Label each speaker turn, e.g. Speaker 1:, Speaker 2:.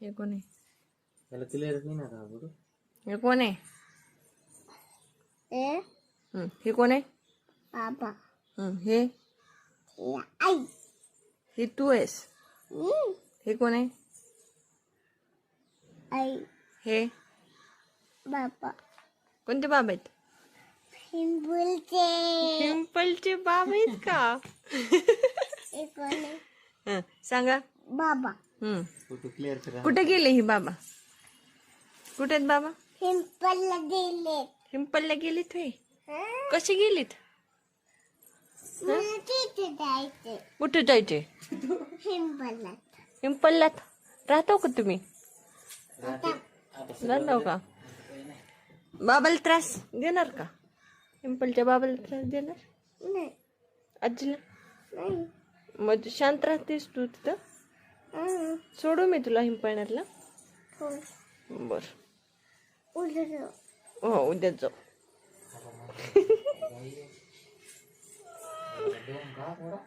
Speaker 1: हे कोण आहे?
Speaker 2: त्याला क्लिअर नाही ना का बरं?
Speaker 1: हे कोण आहे? हे कोण आहे?
Speaker 3: बाबा.
Speaker 1: हे
Speaker 3: आई.
Speaker 1: हे तू आहेस. हे कोण आहे?
Speaker 3: आई.
Speaker 1: हे
Speaker 3: बाबा.
Speaker 1: कोणते बाबा आहेत?
Speaker 3: पिंपलचे.
Speaker 1: पिंपलचे बाबा आहेत का?
Speaker 3: हे कोण आहे?
Speaker 1: सांगा.
Speaker 3: बाबा.
Speaker 2: फोटो क्लिअर करा.
Speaker 1: कुठे गेले ही बाबा? कुठे आहेत बाबा?
Speaker 3: पिंपलला गेले.
Speaker 1: पिंपलला गेलीत होय? कसे गेलीत?
Speaker 3: तिथे जायचे.
Speaker 1: कुठे जायचे?
Speaker 3: पिंपलला.
Speaker 1: पिंपललात राहतो का तुम्ही?
Speaker 2: आता
Speaker 1: राहतो का? बाबाला त्रास देणार का? पिंपलच्या बाबाला त्रास देणार?
Speaker 3: नाही.
Speaker 1: आजीला?
Speaker 3: नाही.
Speaker 1: मग शांत राहतेस तू तिथं? सोडू मी तुला हिंपळण्यातला?
Speaker 3: हो.
Speaker 1: बर.
Speaker 3: उद्या.
Speaker 1: हो उद्या जाऊ.
Speaker 2: दोन का थोडा